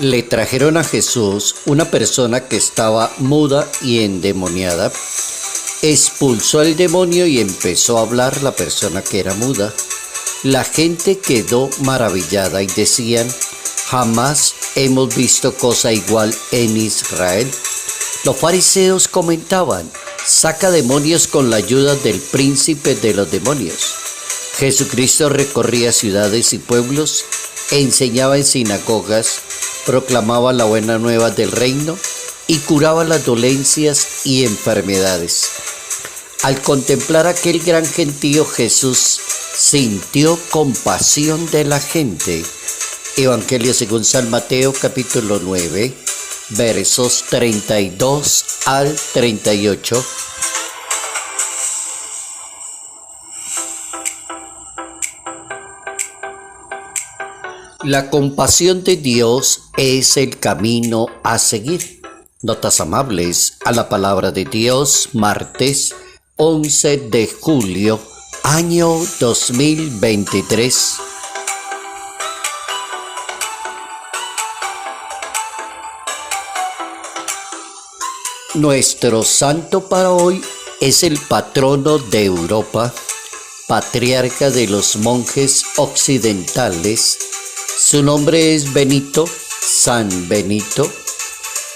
Le trajeron a Jesús una persona que estaba muda y endemoniada. Expulsó al demonio y empezó a hablar la persona que era muda. La gente quedó maravillada y decían: jamás hemos visto cosa igual en Israel. Los fariseos comentaban: saca demonios con la ayuda del príncipe de los demonios. Jesucristo recorría ciudades y pueblos, enseñaba en sinagogas, proclamaba la buena nueva del reino y curaba las dolencias y enfermedades. Al contemplar aquel gran gentío, Jesús sintió compasión de la gente. Evangelio según San Mateo, capítulo 9, versos 32 al 38. La compasión de Dios es el camino a seguir. Notas amables a la palabra de Dios, martes 11 de julio, año 2023. Nuestro santo para hoy es el patrono de Europa, patriarca de los monjes occidentales. Su nombre es Benito, San Benito.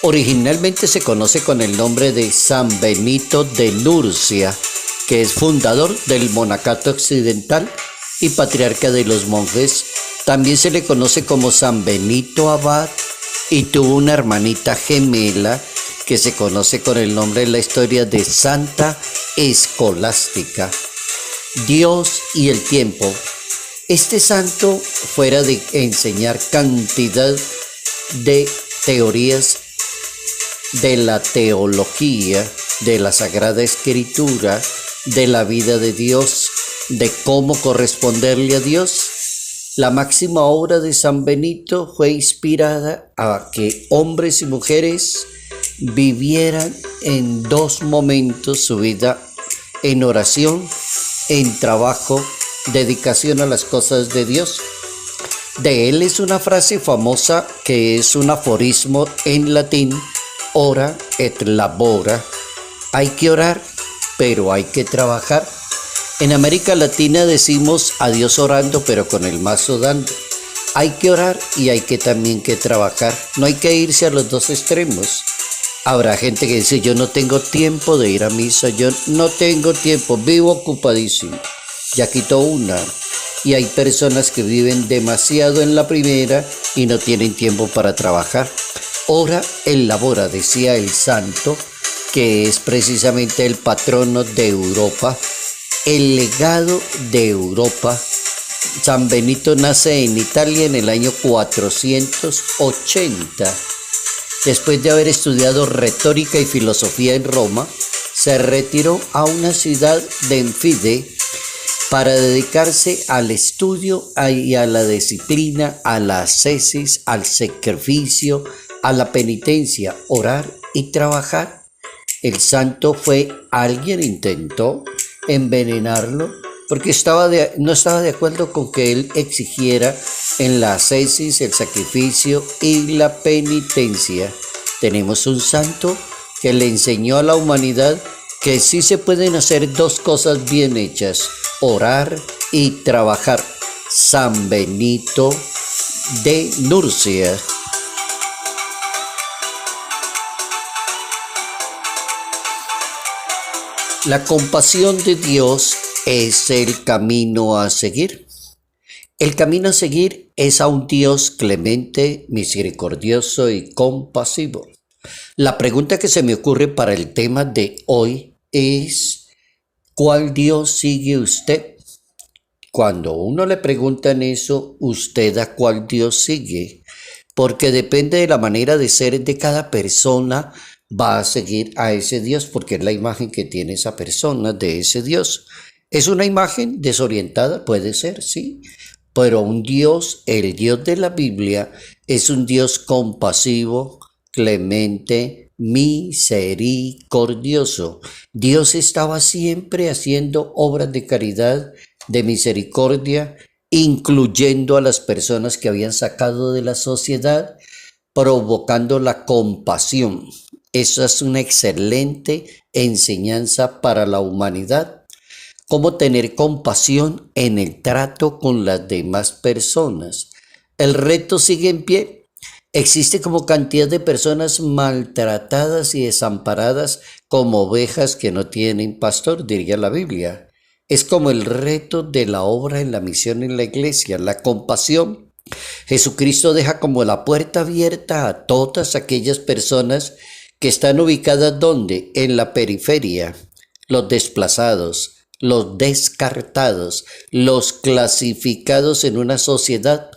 Originalmente se conoce con el nombre de San Benito de Nurcia, que es fundador del monacato occidental y patriarca de los monjes. También se le conoce como San Benito Abad y tuvo una hermanita gemela que se conoce con el nombre en la historia de Santa Escolástica. Dios y el tiempo. Este santo, fuera de enseñar cantidad de teorías de la teología, de la Sagrada Escritura, de la vida de Dios, de cómo corresponderle a Dios, la máxima obra de San Benito fue inspirada a que hombres y mujeres vivieran en dos momentos su vida: en oración, en trabajo, dedicación a las cosas de Dios. De él es una frase famosa que es un aforismo en latín: ora et labora. Hay que orar, pero hay que trabajar. En América Latina decimos a Dios orando, pero con el mazo dando. Hay que orar y hay que también que trabajar. No hay que irse a los dos extremos. Habrá gente que dice: yo no tengo tiempo de ir a misa, yo no tengo tiempo, vivo ocupadísimo. Ya quitó una. Y hay personas que viven demasiado en la primera y no tienen tiempo para trabajar. Ora et labora, decía el santo, que es precisamente el patrono de Europa, el legado de Europa. San Benito nace en Italia en el año 480. Después de haber estudiado retórica y filosofía en Roma, se retiró a una ciudad de Enfide para dedicarse al estudio y a la disciplina, a la ascesis, al sacrificio, a la penitencia, orar y trabajar. El santo alguien intentó envenenarlo porque no estaba de acuerdo con que él exigiera en la ascesis, el sacrificio y la penitencia. Tenemos un santo que le enseñó a la humanidad que sí se pueden hacer dos cosas bien hechas: orar y trabajar. San Benito de Nurcia. La compasión de Dios es el camino a seguir. El camino a seguir es a un Dios clemente, misericordioso y compasivo. La pregunta que se me ocurre para el tema de hoy es: ¿cuál Dios sigue usted? Cuando uno le preguntan eso, ¿usted a cuál Dios sigue? Porque depende de la manera de ser de cada persona, va a seguir a ese Dios, porque es la imagen que tiene esa persona de ese Dios. ¿Es una imagen desorientada? Puede ser, sí. Pero un Dios, el Dios de la Biblia, es un Dios compasivo, clemente, misericordioso. Dios estaba siempre haciendo obras de caridad, de misericordia, incluyendo a las personas que habían sacado de la sociedad, provocando la compasión. Esa es una excelente enseñanza para la humanidad. Cómo tener compasión en el trato con las demás personas. El reto sigue en pie. Existe como cantidad de personas maltratadas y desamparadas como ovejas que no tienen pastor, diría la Biblia. Es como el reto de la obra en la misión en la iglesia, la compasión. Jesucristo deja como la puerta abierta a todas aquellas personas que están ubicadas ¿dónde? En la periferia, los desplazados, los descartados, los clasificados en una sociedad,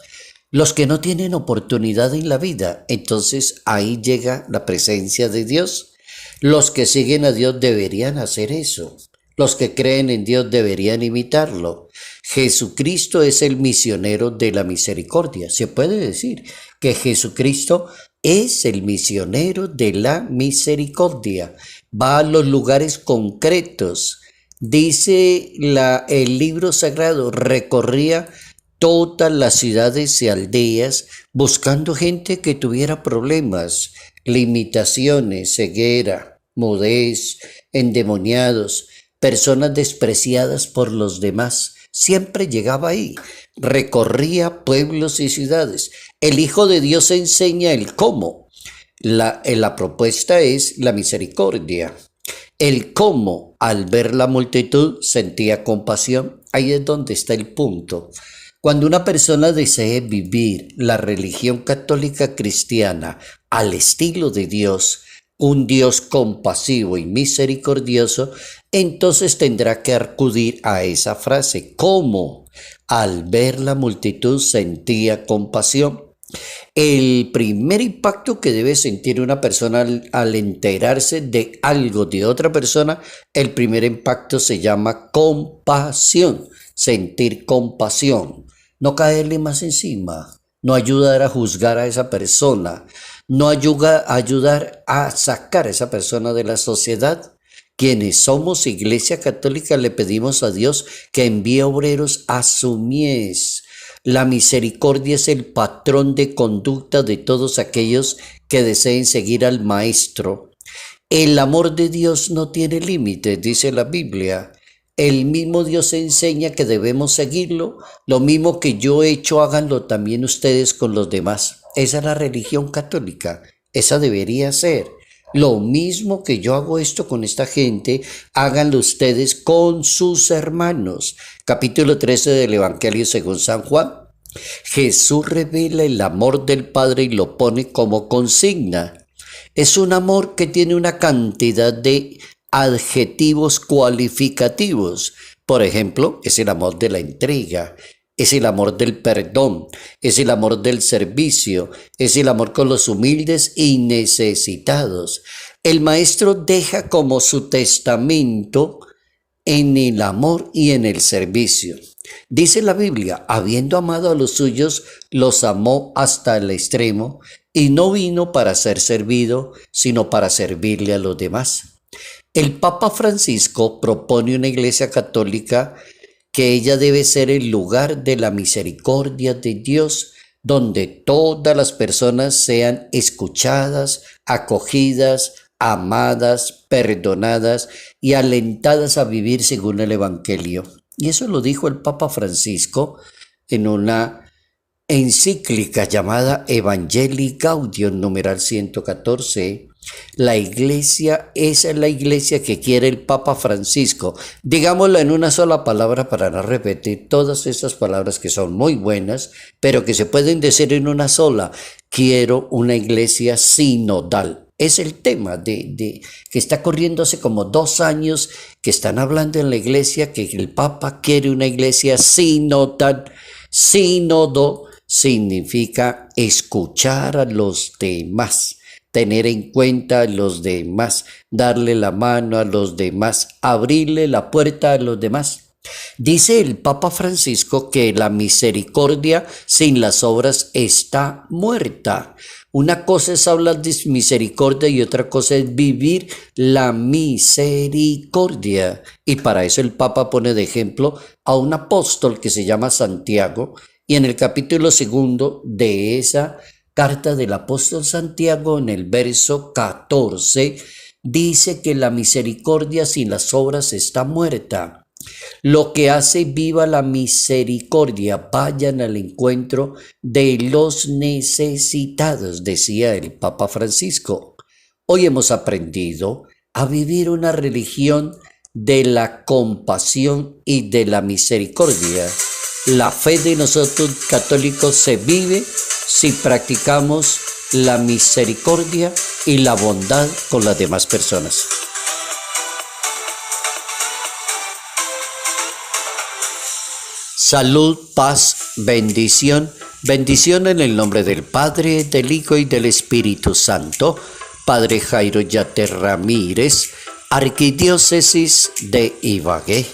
los que no tienen oportunidad en la vida. Entonces ahí llega la presencia de Dios. Los que siguen a Dios deberían hacer eso. Los que creen en Dios deberían imitarlo. Jesucristo es el misionero de la misericordia. Se puede decir que Jesucristo es el misionero de la misericordia. Va a los lugares concretos. Dice el libro sagrado, recorría todas las ciudades y aldeas buscando gente que tuviera problemas, limitaciones, ceguera, mudez, endemoniados, personas despreciadas por los demás. Siempre llegaba ahí, recorría pueblos y ciudades. El Hijo de Dios enseña el cómo. La propuesta es la misericordia. El cómo, al ver la multitud, sentía compasión. Ahí es donde está el punto. Cuando una persona desee vivir la religión católica cristiana al estilo de Dios, un Dios compasivo y misericordioso, entonces tendrá que acudir a esa frase. ¿Cómo? Al ver la multitud sentía compasión. El primer impacto que debe sentir una persona al enterarse de algo de otra persona, el primer impacto se llama compasión, sentir compasión, no caerle más encima, no ayudar a juzgar a esa persona, no ayudar a sacar a esa persona de la sociedad. Quienes somos Iglesia Católica le pedimos a Dios que envíe obreros a su mies. La misericordia es el patrón de conducta de todos aquellos que deseen seguir al Maestro. El amor de Dios no tiene límites, dice la Biblia. El mismo Dios enseña que debemos seguirlo. Lo mismo que yo he hecho, háganlo también ustedes con los demás. Esa es la religión católica. Esa debería ser. Lo mismo que yo hago esto con esta gente, háganlo ustedes con sus hermanos. Capítulo 13 del Evangelio según San Juan. Jesús revela el amor del Padre y lo pone como consigna. Es un amor que tiene una cantidad de adjetivos cualificativos. Por ejemplo, es el amor de la entrega, es el amor del perdón, es el amor del servicio, es el amor con los humildes y necesitados. El Maestro deja como su testamento en el amor y en el servicio. Dice la Biblia, habiendo amado a los suyos, los amó hasta el extremo y no vino para ser servido, sino para servirle a los demás. El Papa Francisco propone una iglesia católica que ella debe ser el lugar de la misericordia de Dios, donde todas las personas sean escuchadas, acogidas, amadas, perdonadas y alentadas a vivir según el Evangelio. Y eso lo dijo el Papa Francisco en una encíclica llamada Evangelii Gaudium, numeral 114. La iglesia, esa es la iglesia que quiere el Papa Francisco. Digámoslo en una sola palabra para no repetir todas esas palabras que son muy buenas, pero que se pueden decir en una sola. Quiero una iglesia sinodal. Es el tema que está corriendo hace como 2 años, que están hablando en la iglesia, que el Papa quiere una iglesia sinodal. Sínodo significa escuchar a los demás, tener en cuenta a los demás, darle la mano a los demás, abrirle la puerta a los demás. Dice el Papa Francisco que la misericordia sin las obras está muerta. Una cosa es hablar de misericordia y otra cosa es vivir la misericordia. Y para eso el Papa pone de ejemplo a un apóstol que se llama Santiago, y en el capítulo 2 de esa carta del apóstol Santiago en el verso 14 dice que la misericordia sin las obras está muerta. Lo que hace viva la misericordia, vayan al encuentro de los necesitados, decía el Papa Francisco. Hoy hemos aprendido a vivir una religión de la compasión y de la misericordia. La fe de nosotros católicos se vive si practicamos la misericordia y la bondad con las demás personas. Salud, paz, bendición. Bendición en el nombre del Padre, del Hijo y del Espíritu Santo. Padre Jairo Yate Ramírez, Arquidiócesis de Ibagué.